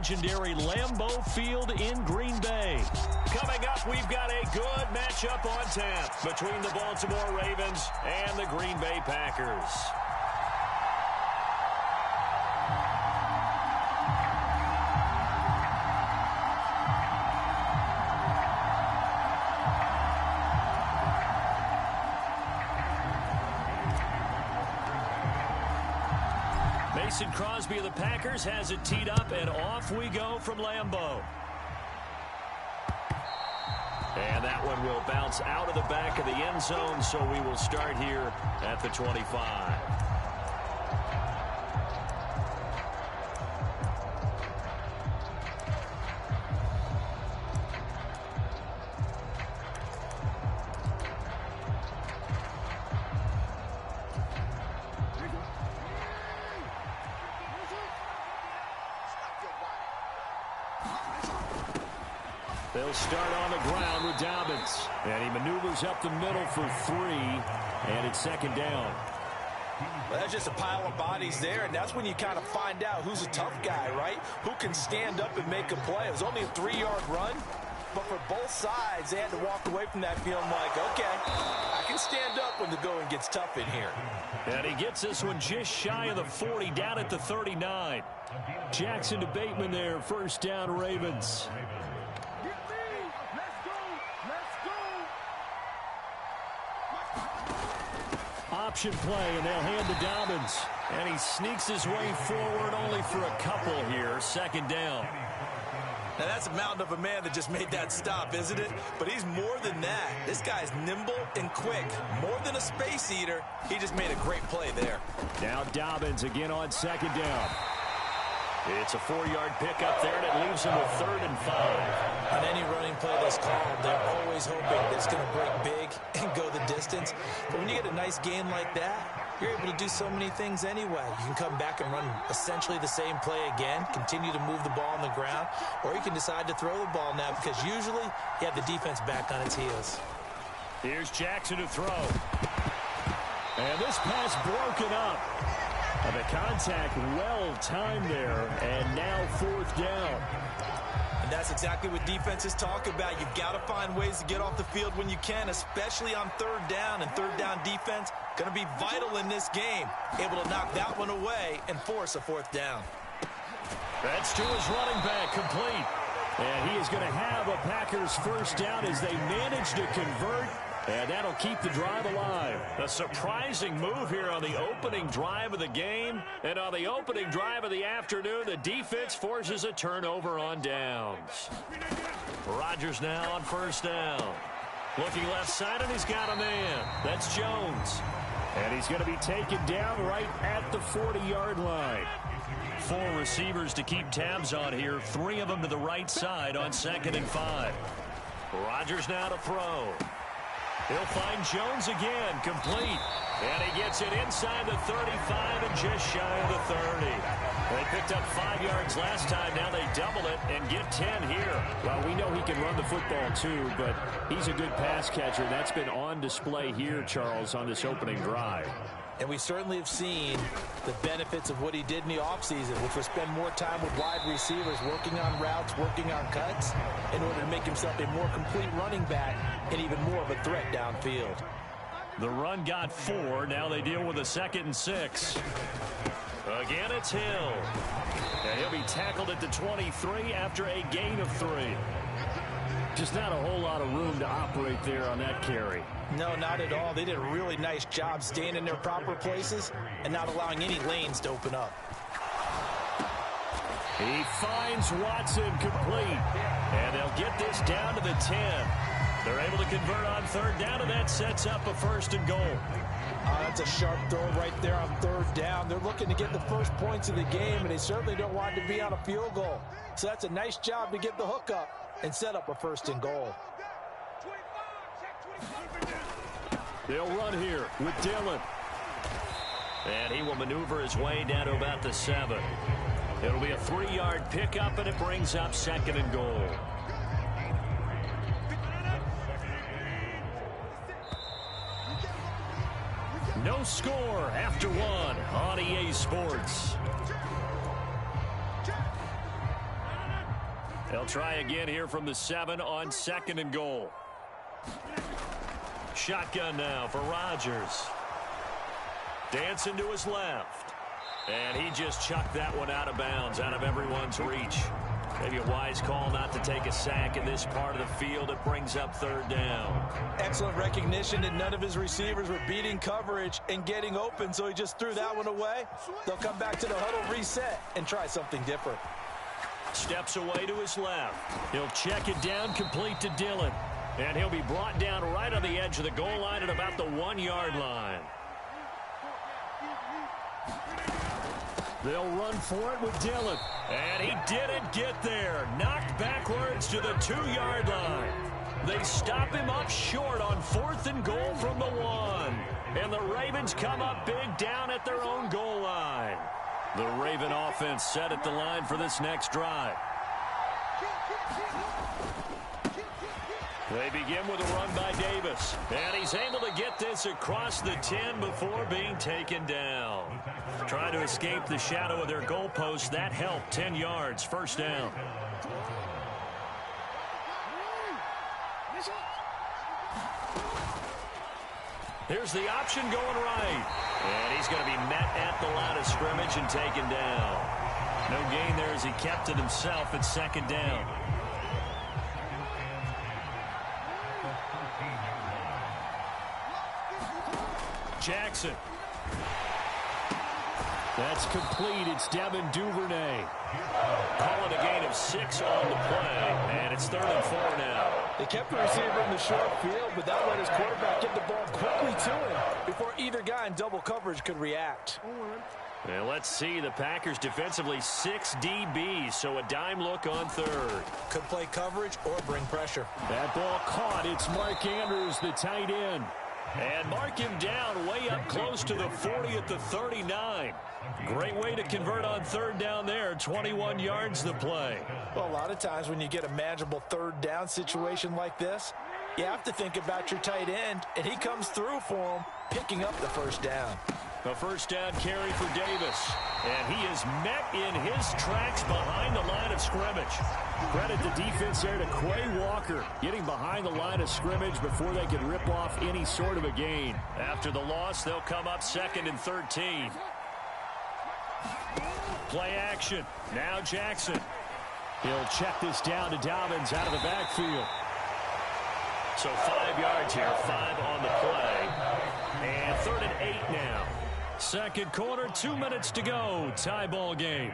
legendary Lambeau Field in Green Bay. Coming up, we've got a good matchup on tap between the Baltimore Ravens and the Green Bay Packers. Mason Crosby of the Packers has it teed up, and off we go from Lambeau. And that one will bounce out of the back of the end zone, so we will start here at the 25. They'll start on the ground with Dobbins. And he maneuvers up the middle for 3. And it's second down. Well, that's just a pile of bodies there, and that's when you kind of find out who's a tough guy, right? Who can stand up and make a play. It was only a 3-yard run, but for both sides, they had to walk away from that feeling like, okay, I can stand up when the going gets tough in here. And he gets this one just shy of the 40, down at the 39. Jackson to Bateman there, first down Ravens. Option play, and they'll hand to Dobbins. And he sneaks his way forward only for a couple here. Second down. Now, that's a mountain of a man that just made that stop, isn't it? But he's more than that. This guy's nimble and quick. More than a space eater. He just made a great play there. Now Dobbins again on second down. It's a 4-yard pickup there, and it leaves him with 3rd and 5. On any running play that's called, they're always hoping that it's going to break big and go the distance. But when you get a nice gain like that, you're able to do so many things anyway. You can come back and run essentially the same play again, continue to move the ball on the ground, or you can decide to throw the ball now because usually you have the defense back on its heels. Here's Jackson to throw. And this pass broken up. And the contact well timed there, and now 4th down. And that's exactly what defenses talk about. You've got to find ways to get off the field when you can, especially on 3rd down. And 3rd down defense going to be vital in this game. Able to knock that one away and force a 4th down. That's to his running back, complete. And he is going to have a Packers first down as they manage to convert. And that'll keep the drive alive. A surprising move here on the opening drive of the game. And on the opening drive of the afternoon, the defense forces a turnover on downs. Rodgers now on first down. Looking left side, and he's got a man. That's Jones. And he's going to be taken down right at the 40-yard line. 4 receivers to keep tabs on here. 3 of them to the right side on 2nd and 5. Rodgers now to throw. He'll find Jones again, complete. And he gets it inside the 35 and just shy of the 30. They picked up 5 yards last time. Now they double it and get 10 here. Well, we know he can run the football too, but he's a good pass catcher. That's been on display here, Charles, on this opening drive. And we certainly have seen the benefits of what he did in the offseason, which was spend more time with wide receivers, working on routes, working on cuts, in order to make himself a more complete running back and even more of a threat downfield. The run got 4. Now they deal with a 2nd and 6. Again, it's Hill. And he'll be tackled at the 23 after a gain of 3. Just not a whole lot of room to operate there on that carry. No, not at all. They did a really nice job staying in their proper places and not allowing any lanes to open up. He finds Watson, complete. And they'll get this down to the 10. They're able to convert on 3rd down, and that sets up a 1st and goal. That's a sharp throw right there on 3rd down. They're looking to get the first points of the game, and they certainly don't want to be on a field goal. So that's a nice job to get the hook up and set up a 1st and goal. They'll run here with Dillon. And he will maneuver his way down to about the 7. It'll be a 3-yard pickup, and it brings up 2nd and goal. No score after 1 on EA Sports. They'll try again here from the 7 on 2nd and goal. Shotgun now for Rodgers. Dancing to his left. And he just chucked that one out of bounds, out of everyone's reach. Maybe a wise call not to take a sack in this part of the field. It brings up 3rd down. Excellent recognition that none of his receivers were beating coverage and getting open, so he just threw that one away. They'll come back to the huddle, reset, and try something different. Steps away to his left. He'll check it down, complete to Dillon. And he'll be brought down right on the edge of the goal line at about the 1-yard line. They'll run for it with Dillon. And he didn't get there. Knocked backwards to the 2-yard line. They stop him up short on 4th and goal from the 1. And the Ravens come up big down at their own goal line. The Raven offense set at the line for this next drive. They begin with a run by Davis. And he's able to get this across the 10 before being taken down. Trying to escape the shadow of their goalpost. That helped. 10 yards. 1st down. Here's the option going right. And he's going to be met at the line of scrimmage and taken down. No gain there as he kept it himself at 2nd down. Jackson. That's complete. It's Devin Duvernay. Calling a gain of 6 on the play. And it's 3rd and 4 now. They kept the receiver in the short field, but that let his quarterback get the ball quickly to him before either guy in double coverage could react. And let's see, the Packers defensively 6 DBs, so a dime look on 3rd. Could play coverage or bring pressure. That ball caught. It's Mark Andrews, the tight end. And mark him down way up close to the 40 at the 39. Great way to convert on 3rd down there. 21 yards the play. Well, a lot of times when you get a manageable 3rd down situation like this, you have to think about your tight end, and he comes through for him, picking up the 1st down. A 1st down carry for Davis. And he is met in his tracks behind the line of scrimmage. Credit the defense there to Quay Walker, getting behind the line of scrimmage before they could rip off any sort of a gain. After the loss, they'll come up 2nd and 13. Play action. Now Jackson. He'll check this down to Dobbins out of the backfield. So 5 yards here, 5 on the play. And 3rd and 8 now. 2nd quarter, 2 minutes to go. Tie ball game.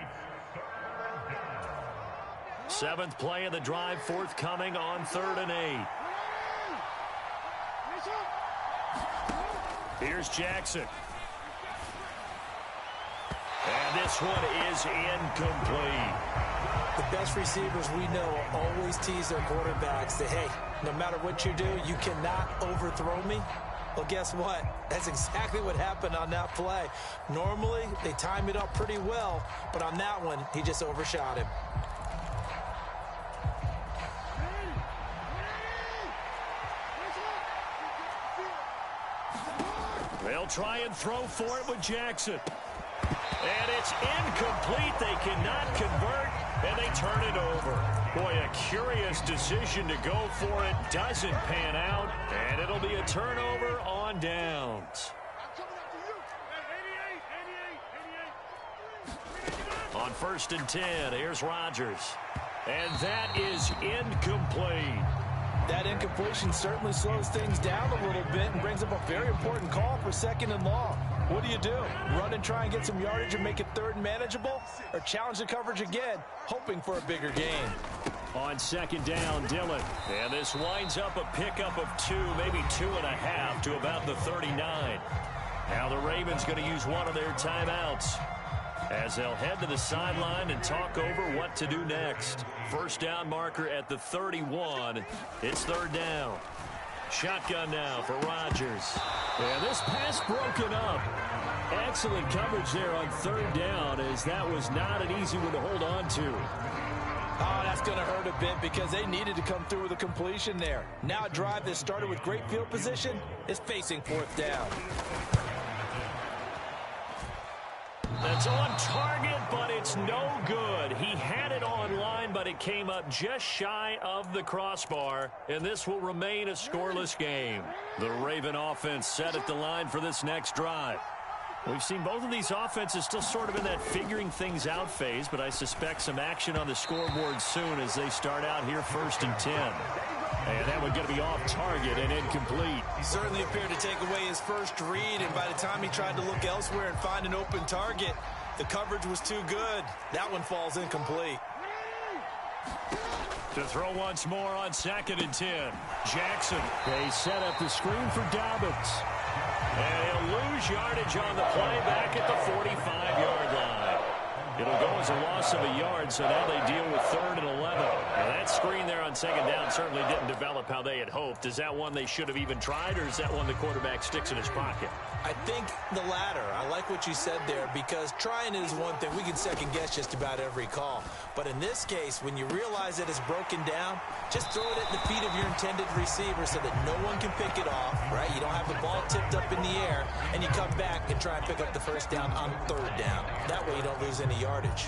7th play of the drive, forthcoming on 3rd and 8. Here's Jackson. And this one is incomplete. The best receivers we know always tease their quarterbacks that, hey, no matter what you do, you cannot overthrow me. Well, guess what? That's exactly what happened on that play. Normally, they time it up pretty well, but on that one, he just overshot him. They'll try and throw for it with Jackson. And it's incomplete. They cannot convert, and they turn it over. Boy, a curious decision to go for it. Doesn't pan out, and it'll be a turnover on downs. On 1st and 10, here's Rodgers. And that is incomplete. That incompletion certainly slows things down a little bit and brings up a very important call for 2nd and long. What do? Run and try and get some yardage and make it 3rd and manageable? Or challenge the coverage again, hoping for a bigger gain? On 2nd down, Dillon. And this winds up a pickup of 2, maybe 2.5 to about the 39. Now the Ravens going to use one of their timeouts as they'll head to the sideline and talk over what to do next. 1st down marker at the 31. It's 3rd down. Shotgun now for Rodgers. And this pass broken up. Excellent coverage there on 3rd down, as that was not an easy one to hold on to. Oh, that's going to hurt a bit because they needed to come through with a completion there. Now a drive that started with great field position is facing 4th down. And It's on target, but it's no good. He had it on line, but it came up just shy of the crossbar, and this will remain a scoreless game. The Raven offense set at the line for this next drive. We've seen both of these offenses still sort of in that figuring things out phase, but I suspect some action on the scoreboard soon as they start out here 1st and 10. And that one's going to be off target and incomplete. He certainly appeared to take away his first read, and by the time he tried to look elsewhere and find an open target, the coverage was too good. That one falls incomplete. To throw once more on 2nd and 10. Jackson. They set up the screen for Dobbins. And he'll lose yardage on the play back at the 45-yard line. It'll go as a loss of a yard, so now they deal with 3rd and 11. Now that screen there on 2nd down certainly didn't develop how they had hoped. Is that one they should have even tried, or is that one the quarterback sticks in his pocket? I think the latter. I like what you said there, because trying is one thing. We can second-guess just about every call. But in this case, when you realize that it's broken down, just throw it at the feet of your intended receiver so that no one can pick it off, right? You don't have the ball tipped up in the air, and you come back and try and pick up the first down on 3rd down. That way you don't lose any yardage.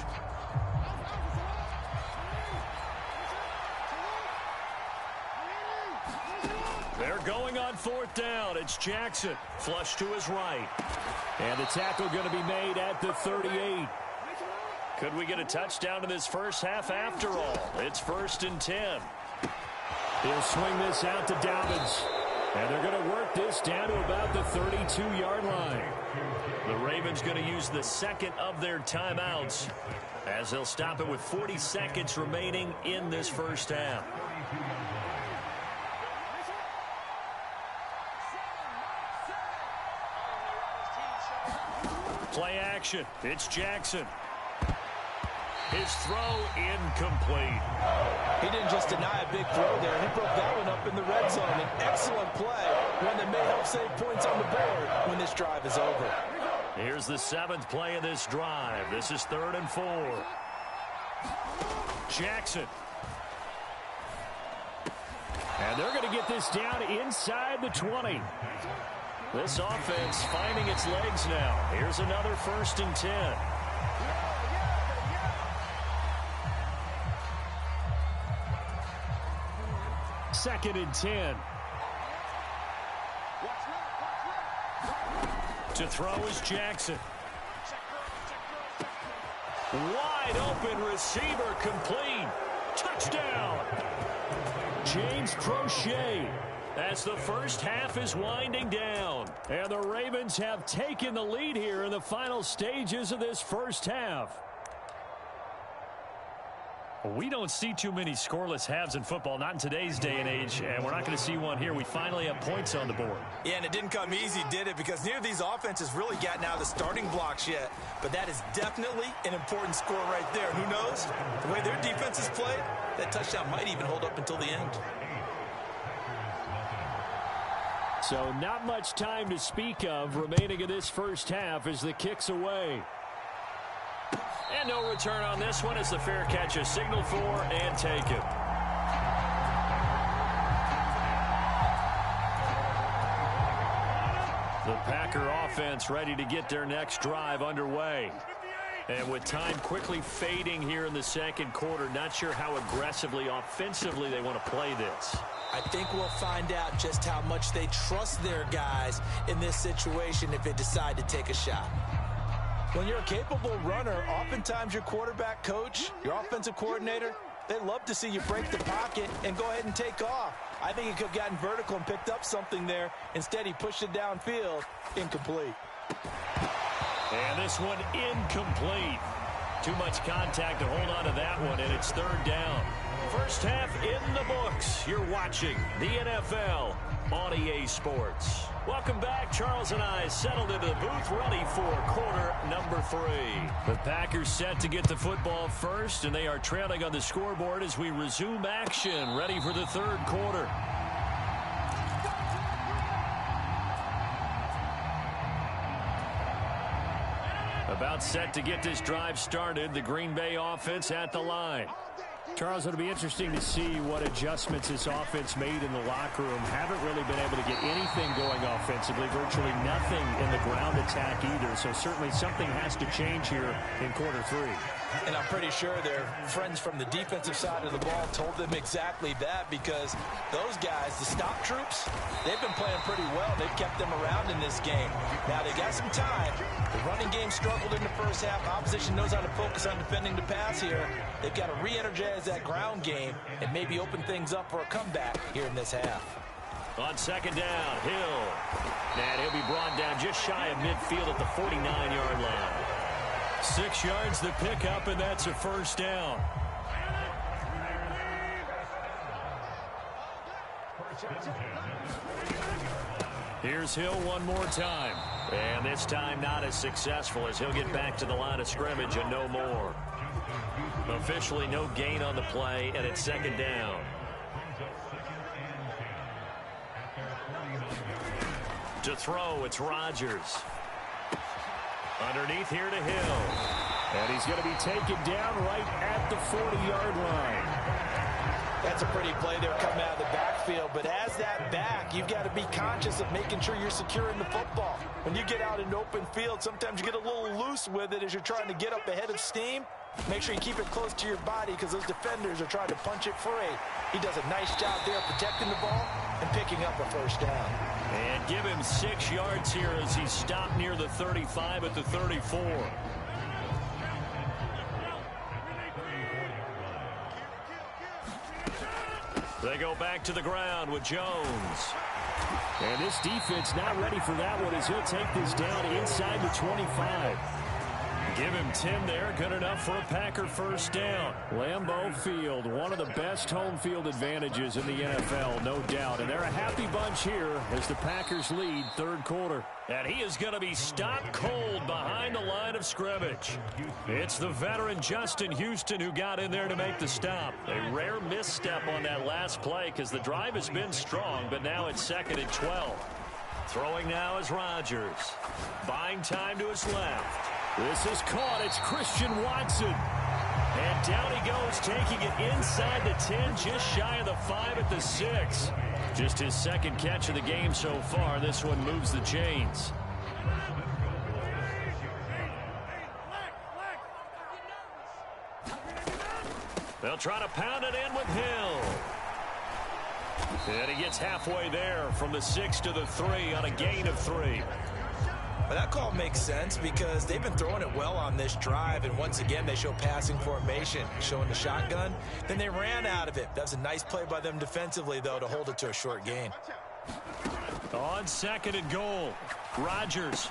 They're going on 4th down. It's Jackson. Flush to his right. And the tackle going to be made at the 38. Could we get a touchdown in this first half after all? It's 1st and 10. He'll swing this out to Dobbins. And they're going to work this down to about the 32-yard line. The Ravens going to use the second of their timeouts as they'll stop it with 40 seconds remaining in this first half. Play action. It's Jackson. His throw incomplete. He didn't just deny a big throw there. He broke that one up in the red zone. An excellent play, one that may help save points on the board when this drive is over. Here's the 7th play of this drive. This is 3rd and 4. Jackson. And they're going to get this down inside the 20. This offense finding its legs now. Here's another 1st and 10. Second and 10. To throw is Jackson. Wide open receiver complete. Touchdown. James Crochet. As the first half is winding down. And the Ravens have taken the lead here in the final stages of this first half. We don't see too many scoreless halves in football, not in today's day and age, and we're not going to see one here. We finally have points on the board. Yeah, and it didn't come easy, did it? Because neither of these offenses really gotten out of the starting blocks yet. But that is definitely an important score right there. Who knows? The way their defense is played, that touchdown might even hold up until the end. So not much time to speak of remaining in this first half as the kick's away. And no return on this one as the fair catch is signaled for and taken. The Packer offense ready to get their next drive underway. And with time quickly fading here in the second quarter, not sure how aggressively, offensively they want to play this. I think we'll find out just how much they trust their guys in this situation if they decide to take a shot. When you're a capable runner, oftentimes your quarterback coach, your offensive coordinator, they love to see you break the pocket and go ahead and take off. I think he could have gotten vertical and picked up something there. Instead, he pushed it downfield. Incomplete. And this one incomplete. Too much contact to hold on to that one, and it's 3rd down. First half in the books. You're watching the NFL on EA Sports. Welcome back. Charles and I settled into the booth, ready for quarter number 3. The Packers set to get the football first, and they are trailing on the scoreboard as we resume action, ready for the 3rd quarter. About set to get this drive started. The Green Bay offense at the line. Charles, it'll be interesting to see what adjustments this offense made in the locker room. Haven't really been able to get anything going offensively, virtually nothing in the ground attack either. So certainly something has to change here in quarter three. And I'm pretty sure their friends from the defensive side of the ball told them exactly that, because those guys, the stop troops, they've been playing pretty well. They've kept them around in this game. Now they got some time. The running game struggled in the first half. Opposition knows how to focus on defending the pass here. They've got to re-energize that ground game and maybe open things up for a comeback here in this half. On second down, Hill. And he'll be brought down just shy of midfield at the 49-yard line. 6 yards the pickup, and that's a first down. Here's Hill one more time. And this time not as successful, as he'll get back to the line of scrimmage and no more. Officially no gain on the play, and it's second down. To throw, it's Rodgers. Underneath here to Hill. And he's going to be taken down right at the 40-yard line. That's a pretty play there coming out of the backfield. But as that back, you've got to be conscious of making sure you're securing the football. When you get out in open field, sometimes you get a little loose with it as you're trying to get up ahead of steam. Make sure you keep it close to your body, because those defenders are trying to punch it free. He does a nice job there protecting the ball and picking up a first down. And give him 6 yards here as he stopped near the 35 at the 34. They go back to the ground with Jones. And this defense not ready for that one, as he'll take this down inside the 25. Give him 10 there. Good enough for a Packer first down. Lambeau Field, one of the best home field advantages in the NFL, no doubt. And they're a happy bunch here as the Packers lead third quarter. And he is going to be stopped cold behind the line of scrimmage. It's the veteran Justin Houston who got in there to make the stop. A rare misstep on that last play, because the drive has been strong, but now it's second and 12. Throwing now is Rodgers. Buying time to his left. This is caught. It's Christian Watson. And down he goes, taking it inside the 10, just shy of the 5 at the 6. Just his second catch of the game so far. This one moves the chains. They'll try to pound it in with Hill. And he gets halfway there from the 6 to the 3 on a gain of 3. But that call makes sense, because they've been throwing it well on this drive, and once again they show passing formation, showing the shotgun. Then they ran out of it. That was a nice play by them defensively, though, to hold it to a short gain. On second and goal, Rodgers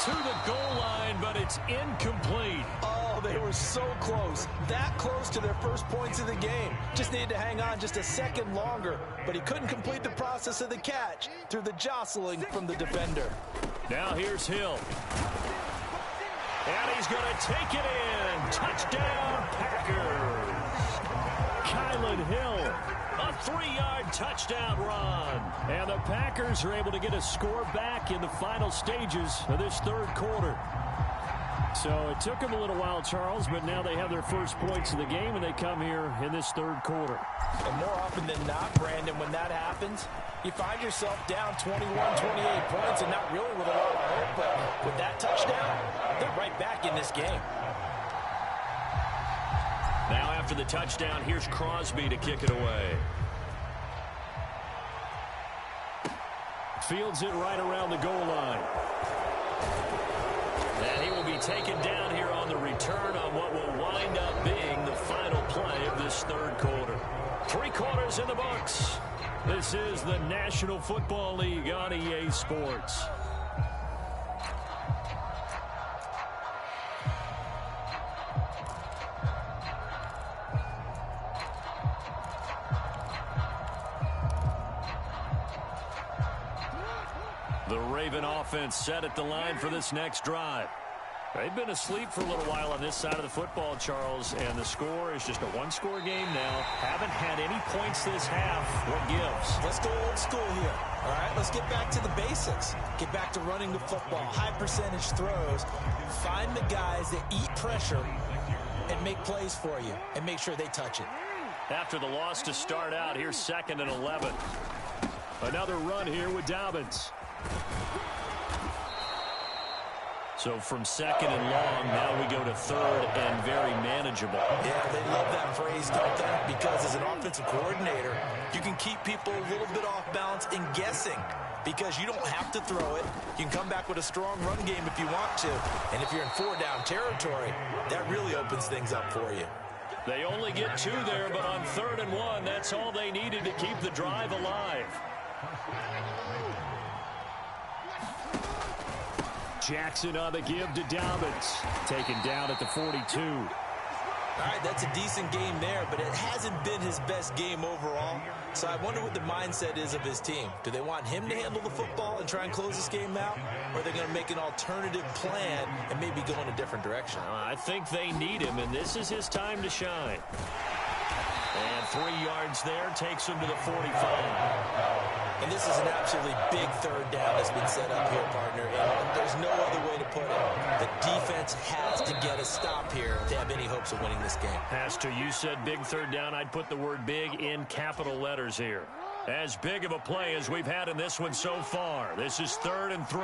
to the goal line, but it's incomplete. Oh, they were so close. That close to their first points of the game. Just needed to hang on just a second longer, but he couldn't complete the process of the catch through the jostling from the defender. Now here's Hill. And he's going to take it in. Touchdown, Packers. Kylan Hill, a 3-yard touchdown run. And the Packers are able to get a score back in the final stages of this third quarter. So it took them a little while, Charles, but now they have their first points of the game, and they come here in this third quarter. And more often than not, Brandon, when that happens, you find yourself down 21, 28 points, and not really with a lot of hope, but with that touchdown, they're right back in this game. Now after the touchdown, here's Crosby to kick it away. Fields it right around the goal line. And he will be taken down here on the return on what will wind up being the final play of this third quarter. 3 quarters in the books. This is the National Football League on EA Sports. The Raven offense set at the line for this next drive. They've been asleep for a little while on this side of the football, Charles, and the score is just a one-score game now. Haven't had any points this half. What gives? Let's go old school here. All right, let's get back to the basics. Get back to running the football, high percentage throws. Find the guys that eat pressure and make plays for you and make sure they touch it. After the loss to start out, here's 2nd and 11. Another run here with Dobbins. So from 2nd and long, now we go to 3rd and very manageable. Yeah, they love that phrase, don't they? Because as an offensive coordinator, you can keep people a little bit off balance and guessing because you don't have to throw it. You can come back with a strong run game if you want to. And if you're in 4-down territory, that really opens things up for you. They only get 2 there, but on 3rd and 1, that's all they needed to keep the drive alive. Jackson on the give to Dobbins. Taken down at the 42. All right, that's a decent game there, but it hasn't been his best game overall. So I wonder what the mindset is of his team. Do they want him to handle the football and try and close this game out? Or are they going to make an alternative plan and maybe go in a different direction? I think they need him, and this is his time to shine. And 3 yards there takes him to the 45. And this is an absolutely big 3rd down that's been set up here, partner. And there's no other way to put it. The defense has to get a stop here to have any hopes of winning this game. Pastor, you said big 3rd down. I'd put the word big in capital letters here. As big of a play as we've had in this one so far. This is 3rd and 3.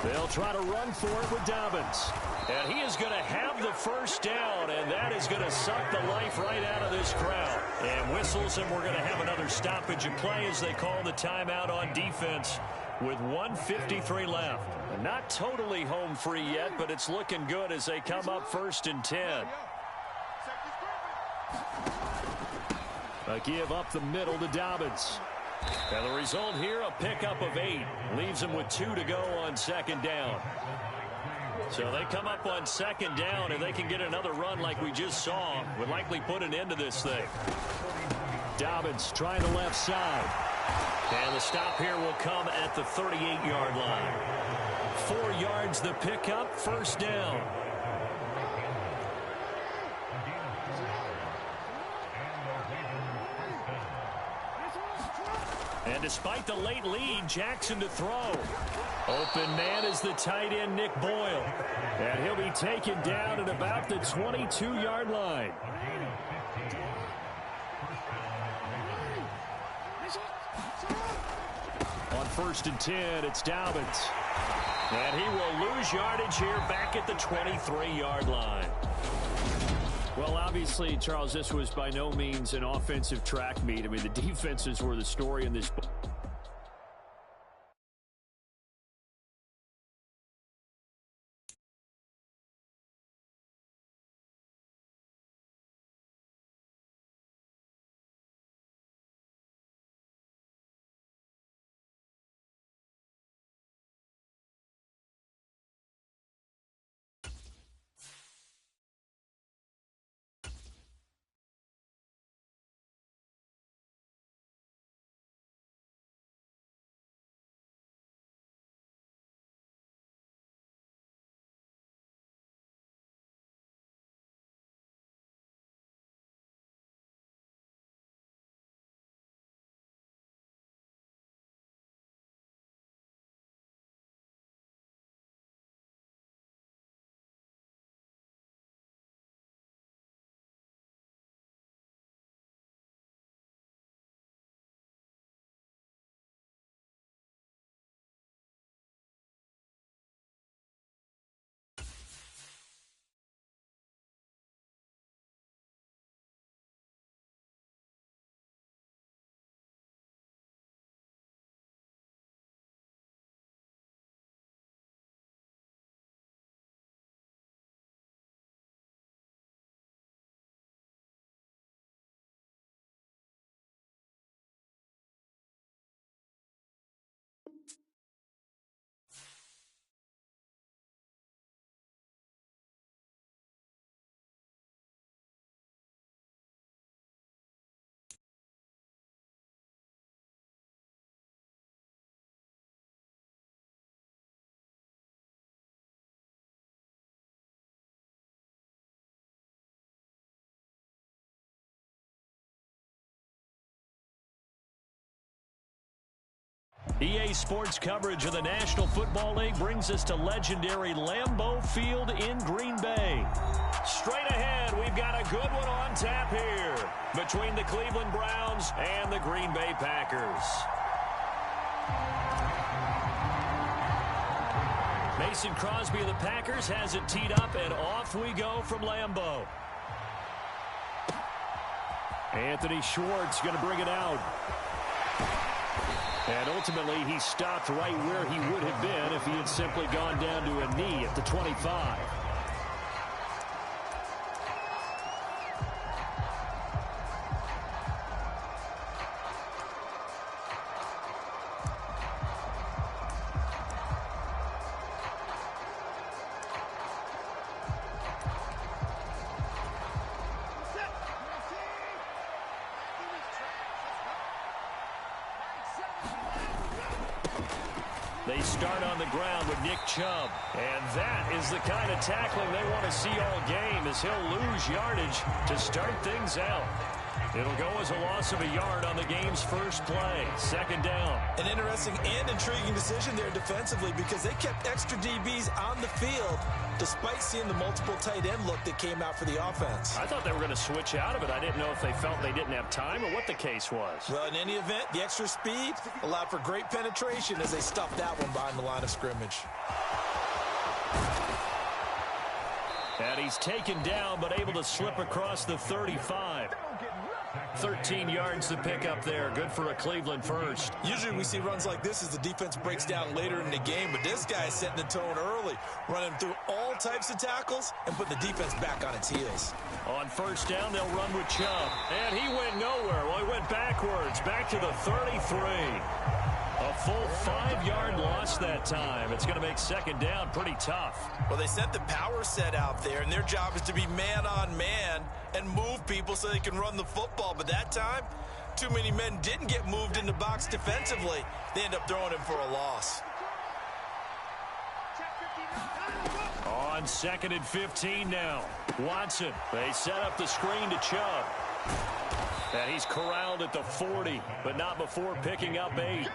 They'll try to run for it with Dobbins. And he is going to have the 1st down, and that is going to suck the life right out of this crowd. And whistles, and we're going to have another stoppage of play as they call the timeout on defense with 1:53 left. And not totally home free yet, but it's looking good as they come up 1st and 10. A give up the middle to Dobbins. And the result here, a pickup of 8. Leaves them with 2 to go on 2nd down. So they come up on 2nd down, and they can get another run like we just saw. Would likely put an end to this thing. Dobbins trying the left side. And the stop here will come at the 38-yard line. 4 yards the pickup, 1st down. And despite the late lead, Jackson to throw. Open man is the tight end, Nick Boyle. And he'll be taken down at about the 22-yard line. On 1st and 10, it's Dobbins. And he will lose yardage here back at the 23-yard line. Well, obviously, Charles, this was by no means an offensive track meet. I mean, the defenses were the story in this EA Sports coverage of the National Football League brings us to legendary Lambeau Field in Green Bay. Straight ahead, we've got a good one on tap here between the Cleveland Browns and the Green Bay Packers. Mason Crosby of the Packers has it teed up, and off we go from Lambeau. Anthony Schwartz going to bring it out. And ultimately, he stopped right where he would have been if he had simply gone down to a knee at the 25. They start on the ground with Nick Chubb. And that is the kind of tackling they want to see all game, as he'll lose yardage to start things out. It'll go as a loss of a yard on the game's first play. Second down. An interesting and intriguing decision there defensively, because they kept extra DBs on the field despite seeing the multiple tight end look that came out for the offense. I thought they were going to switch out of it. I didn't know if they felt they didn't have time or what the case was. Well, in any event, the extra speed allowed for great penetration as they stuffed that one behind the line of scrimmage. And he's taken down, but able to slip across the 35. 13 yards to pick up there. Good for a Cleveland first. Usually we see runs like this as the defense breaks down later in the game, but this guy is setting the tone early, running through all types of tackles and putting the defense back on its heels. On first down, they'll run with Chubb. And he went nowhere. Well, he went backwards, back to the 33. A full 5-yard loss that time. It's going to make second down pretty tough. Well, they sent the power set out there, and their job is to be man-on-man and move people so they can run the football. But that time, too many men didn't get moved in the box defensively. They end up throwing him for a loss. On second and 15 now. Watson. They set up the screen to Chubb. And he's corralled at the 40, but not before picking up 8.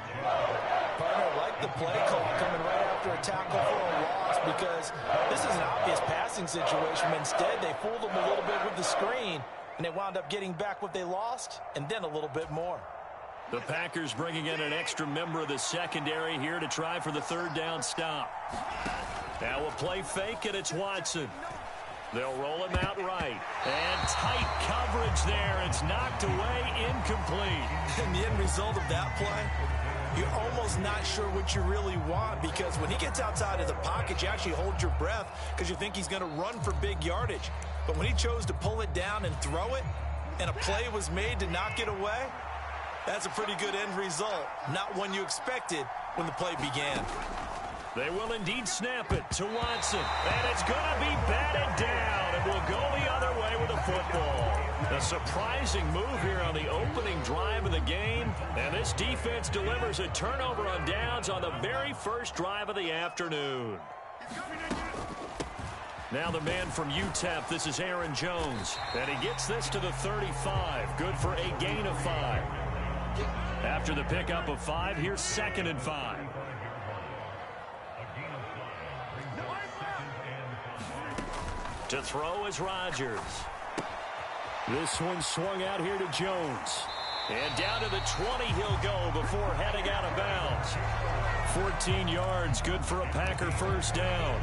Partner, like the play call coming right after a tackle for a loss, because this is an obvious passing situation. Instead, they fooled them a little bit with the screen, and they wound up getting back what they lost, and then a little bit more. The Packers bringing in an extra member of the secondary here to try for the third down stop. Now a play fake, and it's Watson. They'll roll him out right. And tight coverage there. It's knocked away, incomplete. And the end result of that play, you're almost not sure what you really want, because when he gets outside of the pocket, you actually hold your breath because you think he's going to run for big yardage. But when he chose to pull it down and throw it, and a play was made to knock it away, that's a pretty good end result. Not one you expected when the play began. They will indeed snap it to Watson. And it's going to be batted down, and will go the other way with the football. A surprising move here on the opening drive of the game. And this defense delivers a turnover on downs on the very first drive of the afternoon. Now the man from UTEP, this is Aaron Jones. And he gets this to the 35. Good for a gain of 5. After the pickup of 5, here's second and 5. To throw is Rodgers. This one swung out here to Jones. And down to the 20 he'll go before heading out of bounds. 14 yards, good for a Packer first down.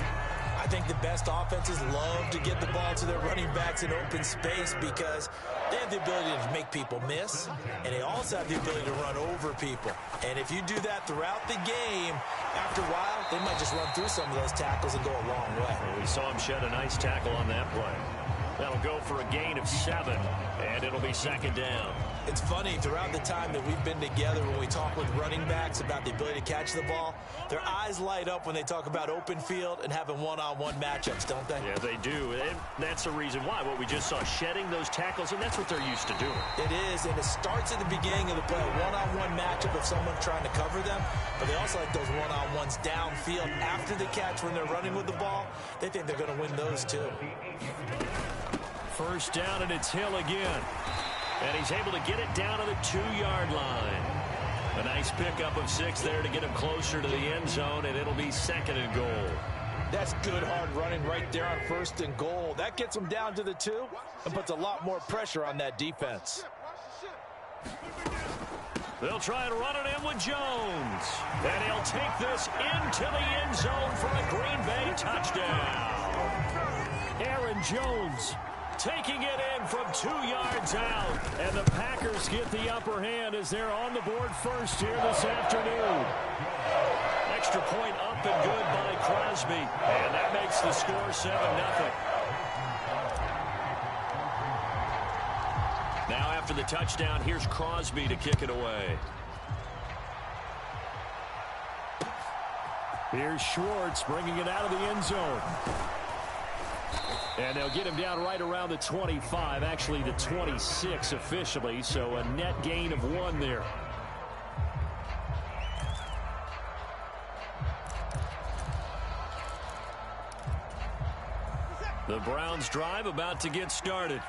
I think the best offenses love to get the ball to their running backs in open space, because they have the ability to make people miss, and they also have the ability to run over people. And if you do that throughout the game, after a while, they might just run through some of those tackles and go a long way. Well, we saw him shed a nice tackle on that play. That'll go for a gain of 7, and it'll be second down. It's funny, throughout the time that we've been together, when we talk with running backs about the ability to catch the ball, their eyes light up when they talk about open field and having one-on-one matchups, don't they? Yeah, they do. And that's the reason why. What we just saw, shedding those tackles, and that's what they're used to doing. It is, and it starts at the beginning of the play, a one-on-one matchup of someone trying to cover them, but they also like those one-on-ones downfield after the catch when they're running with the ball. They think they're going to win those too. First down, and it's Hill again. And he's able to get it down to the 2-yard line. A nice pickup of 6 there to get him closer to the end zone, and it'll be 2nd and goal. That's good hard running right there on 1st and goal. That gets them down to the 2 and puts a lot more pressure on that defense. They'll try and run it in with Jones. And he'll take this into the end zone for a Green Bay touchdown. Aaron Jones taking it in from 2 yards out. And the Packers get the upper hand as they're on the board first here this afternoon. Extra point up and good by Crosby. And that makes the score 7-0. Now after the touchdown, here's Crosby to kick it away. Here's Schwartz bringing it out of the end zone. And they'll get him down right around the 25, actually the 26 officially, so a net gain of 1 there. The Browns drive about to get started.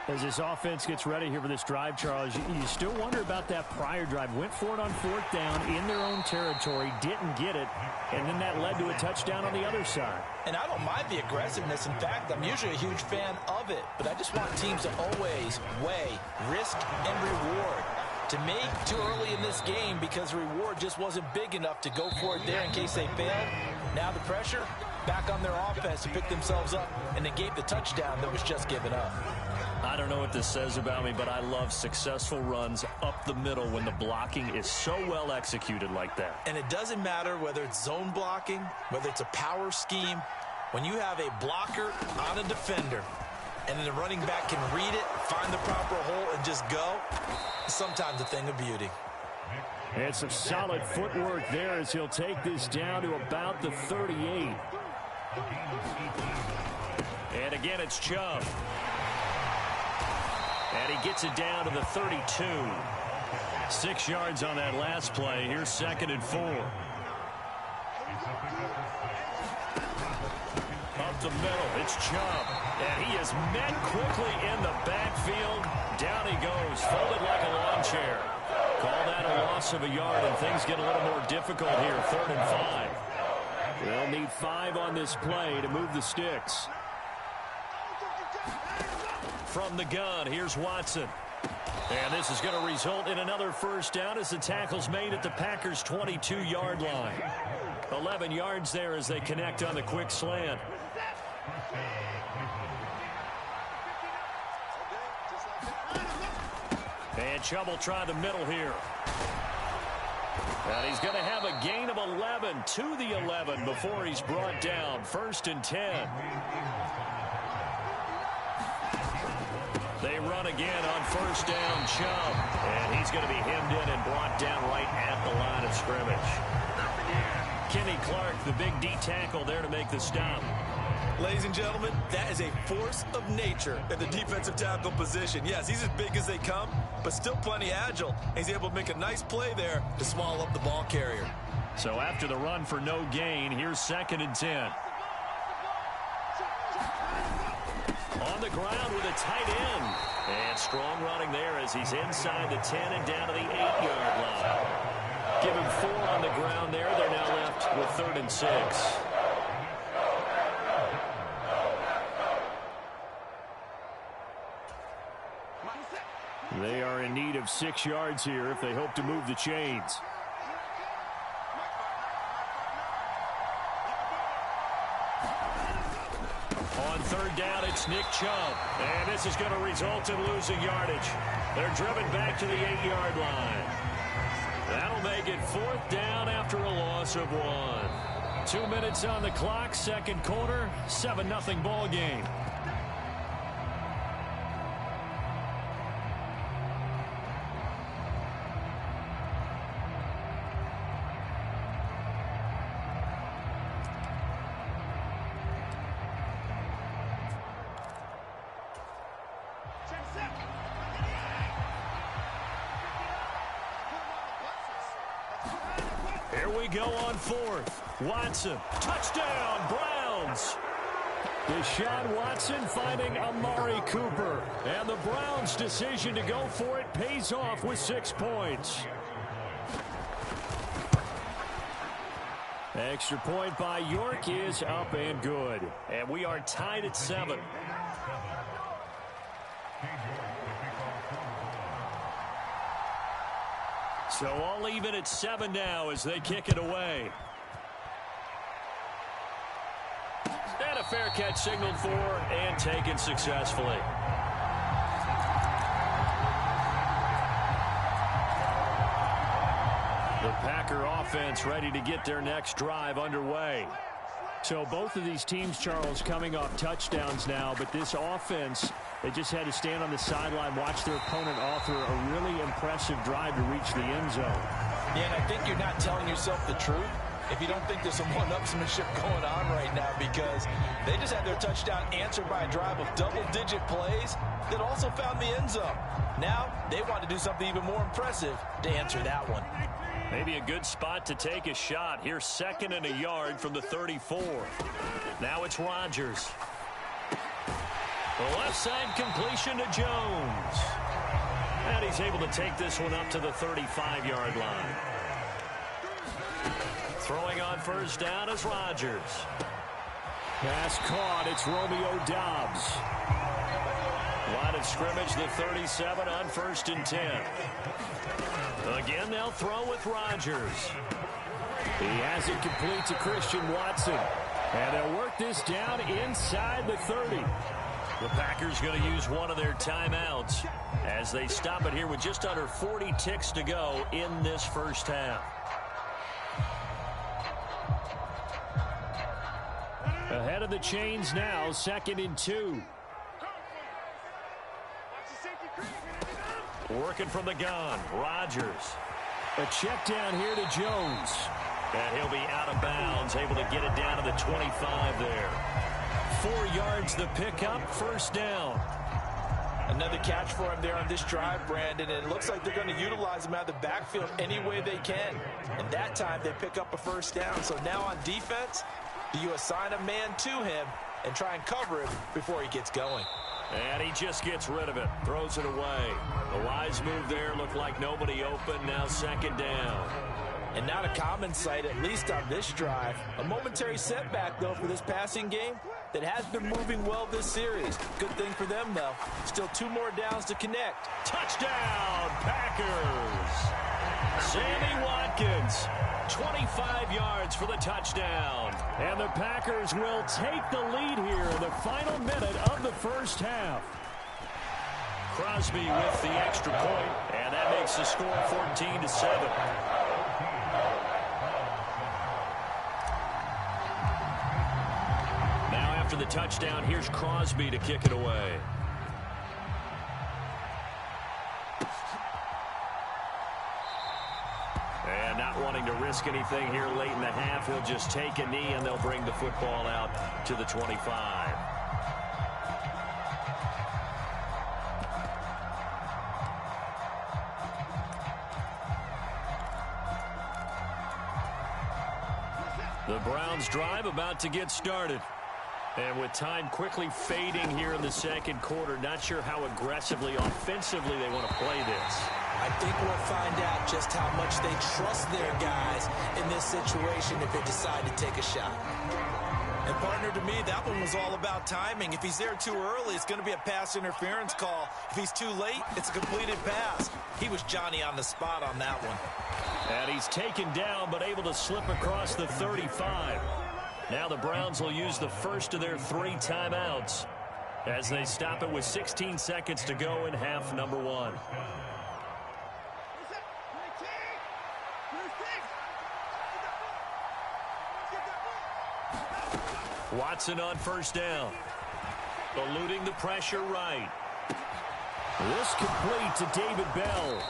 As this offense gets ready here for this drive, Charles, you still wonder about that prior drive. Went for it on 4th down in their own territory, didn't get it, and then that led to a touchdown on the other side. And I don't mind the aggressiveness. In fact, I'm usually a huge fan of it. But I just want teams to always weigh risk and reward. To me, too early in this game because the reward just wasn't big enough to go for it there in case they failed. Now the pressure back on their offense to pick themselves up and negate the touchdown that was just given up. I don't know what this says about me, but I love successful runs up the middle when the blocking is so well executed like that. And it doesn't matter whether it's zone blocking, whether it's a power scheme. When you have a blocker on a defender and then the running back can read it, find the proper hole, and just go, it's sometimes a thing of beauty. And some solid footwork there as he'll take this down to about the 38. And again, it's Chubb. And he gets it down to the 32. 6 yards on that last play. Here's 2nd and 4. Up the middle, it's Chubb. And he is met quickly in the backfield. Down he goes, folded like a lawn chair. Call that a loss of a yard, and things get a little more difficult here. 3rd and 5. They'll need 5 on this play to move the sticks. From the gun, here's Watson. And this is going to result in another 1st down as the tackle's made at the Packers' 22-yard line. 11 yards there as they connect on the quick slant. And Chubb will try the middle here. And he's going to have a gain of 11 to the 11 before he's brought down. 1st and 10. They run again on 1st down, Chubb. And he's going to be hemmed in and brought down right at the line of scrimmage. Kenny Clark, the big D tackle there to make the stop. Ladies and gentlemen, that is a force of nature in the defensive tackle position. Yes, he's as big as they come, but still plenty agile. He's able to make a nice play there to swallow up the ball carrier. So after the run for no gain, here's 2nd and 10. On the ground with a tight end. And strong running there as he's inside the 10 and down to the 8-yard line. Give him 4 on the ground there. They're now left with 3rd and 6. They are in need of 6 yards here if they hope to move the chains. On 3rd down, it's Nick Chubb. And this is going to result in losing yardage. They're driven back to the 8-yard line. That'll make it 4th down after a loss of 1. 2 minutes on the clock, 2nd quarter, 7-0 ball game. Here we go on 4th. Watson, touchdown, Browns. Deshaun Watson finding Amari Cooper. And the Browns' decision to go for it pays off with 6 points. Extra point by York is up and good. And we are tied at 7. So all even at 7 now as they kick it away. And a fair catch signaled for and taken successfully. The Packer offense ready to get their next drive underway. So both of these teams, Charles, coming off touchdowns now, but this offense, they just had to stand on the sideline, watch their opponent author a really impressive drive to reach the end zone. Yeah, and I think you're not telling yourself the truth if you don't think there's some one-upsmanship going on right now, because they just had their touchdown answered by a drive of double-digit plays that also found the end zone. Now they want to do something even more impressive to answer that one. Maybe a good spot to take a shot. Here's 2nd and a yard from the 34. Now it's Rodgers. The left side completion to Jones. And he's able to take this one up to the 35-yard line. Throwing on first down is Rodgers. Pass caught. It's Romeo Doubs. Line of scrimmage, the 37 on 1st and 10. Again, they'll throw with Rodgers. He has it complete to Christian Watson. And they'll work this down inside the 30. The Packers going to use one of their timeouts as they stop it here with just under 40 ticks to go in this first half. Ahead of the chains now, 2nd and 2. Working from the gun, Rodgers. A check down here to Jones. And he'll be out of bounds, able to get it down to the 25 there. 4 yards the pickup, first down. Another catch for him there on this drive, Brandon, and it looks like they're going to utilize him out of the backfield any way they can. And that time they pick up a first down. So now on defense, do you assign a man to him and try and cover him before he gets going? And he just gets rid of it, throws it away. A wise move there, looked like nobody open, now 2nd down. And not a common sight, at least on this drive. A momentary setback, though, for this passing game that has been moving well this series. Good thing for them, though. Still 2 more downs to connect. Touchdown, Packers! Sammy Watkins, 25 yards for the touchdown. And the Packers will take the lead here in the final minute of the first half. Crosby with the extra point, and that makes the score 14-7. Now after the touchdown, here's Crosby to kick it away. And not wanting to risk anything here late in the half, he'll just take a knee and they'll bring the football out to the 25. The Browns drive about to get started. And with time quickly fading here in the second quarter, not sure how aggressively, offensively they want to play this. I think we'll find out just how much they trust their guys in this situation if they decide to take a shot. And partner, to me, that one was all about timing. If he's there too early, it's going to be a pass interference call. If he's too late, it's a completed pass. He was Johnny on the spot on that one. And he's taken down but able to slip across the 35. Now the Browns will use the first of their 3 timeouts as they stop it with 16 seconds to go in half number 1. Watson on first down. Eluding the pressure right. This complete to David Bell.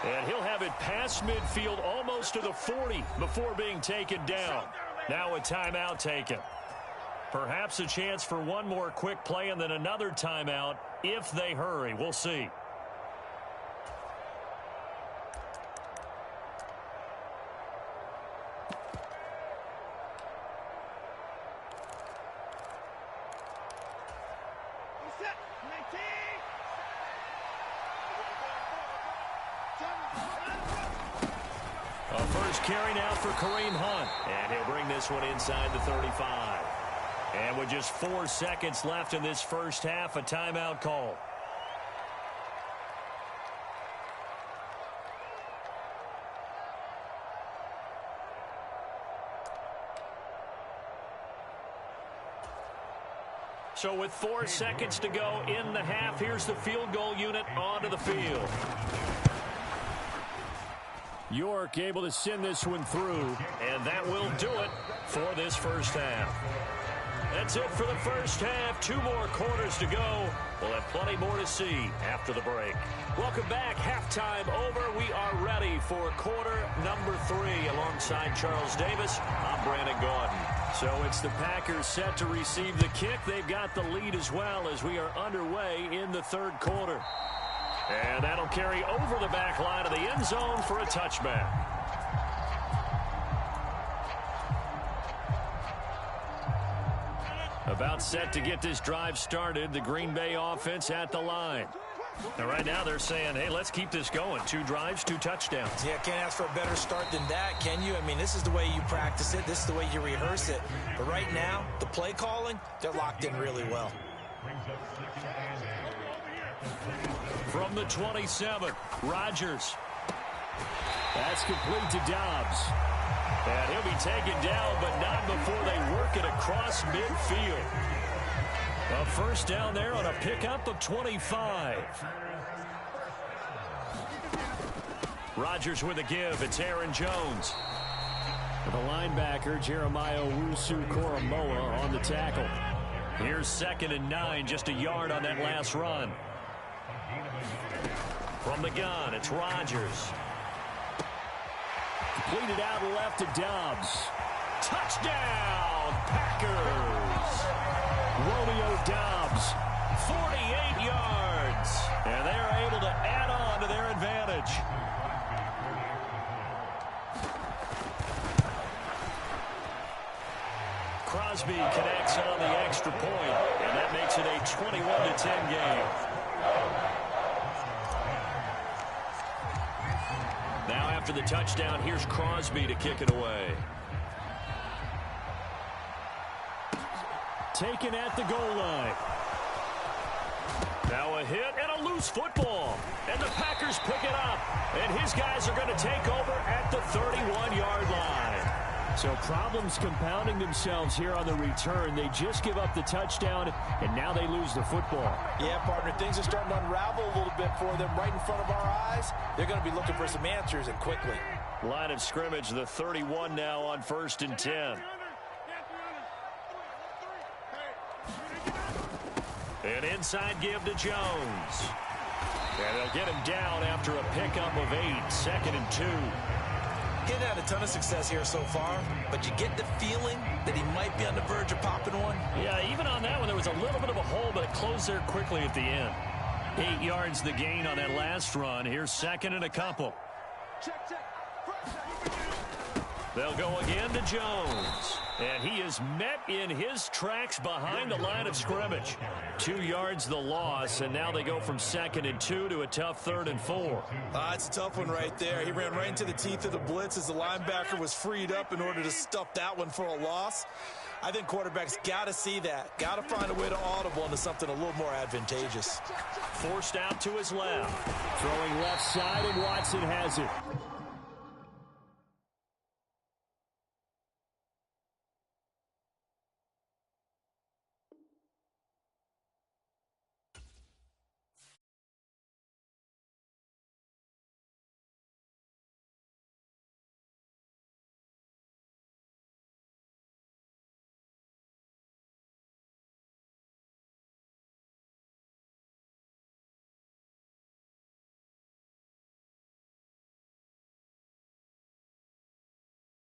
And he'll have it past midfield almost to the 40 before being taken down. Now a timeout taken. Perhaps a chance for one more quick play and then another timeout if they hurry. We'll see. A first carry now for Kareem Hunt. And he'll bring this one inside the 35. And with just 4 seconds left in this first half, a timeout call. So with 4 seconds to go in the half, here's the field goal unit onto the field. York able to send this one through, and that will do it for this first half. That's it for the first half. 2 more quarters to go. We'll have plenty more to see after the break. Welcome back. Halftime over. We are ready for quarter number 3 alongside Charles Davis. I'm Brandon Gaudin. So it's the Packers set to receive the kick. They've got the lead as well as we are underway in the third quarter. And that'll carry over the back line of the end zone for a touchback. About set to get this drive started. The Green Bay offense at the line. And right now they're saying, hey, let's keep this going. 2 drives, 2 touchdowns. Yeah, can't ask for a better start than that, can you? I mean, this is the way you practice it. This is the way you rehearse it. But right now, the play calling, they're locked in really well. From the 27, Rodgers. That's complete to Dobbs. And he'll be taken down, but not before they work it across midfield. A first down there on a pickup of 25. Rodgers with a give. It's Aaron Jones. The linebacker, Jeremiah Owusu-Koramoah, on the tackle. Here's 2nd and 9, just a yard on that last run. From the gun, it's Rodgers. Completed out left to Dobbs. Touchdown, Packers! Romeo Dobbs, 48 yards. And they're able to add on to their advantage. Crosby connects on the extra point, and that makes it a 21-10 game. Now after the touchdown, here's Crosby to kick it away. Taken at the goal line. Now a hit and a loose football. And the Packers pick it up. And his guys are going to take over at the 31-yard line. So problems compounding themselves here on the return. They just give up the touchdown, and now they lose the football. Yeah, partner, things are starting to unravel a little bit for them right in front of our eyes. They're going to be looking for some answers, and quickly. Line of scrimmage, the 31 now on 1st and 10. An inside give to Jones. And they'll get him down after a pickup of 8, 2nd and 2. He's had a ton of success here so far, but you get the feeling that he might be on the verge of popping one. Yeah, even on that one, there was a little bit of a hole, but it closed there quickly at the end. 8 yards the gain on that last run. Here's 2nd and a couple. They'll go again to Jones. And he is met in his tracks behind the line of scrimmage. 2 yards the loss, and now they go from 2nd and 2 to a tough 3rd and 4. It's a tough one right there. He ran right into the teeth of the blitz as the linebacker was freed up in order to stuff that one for a loss. I think quarterbacks got to see that. Got to find a way to audible into something a little more advantageous. Forced out to his left. Throwing left side, and Watson has it.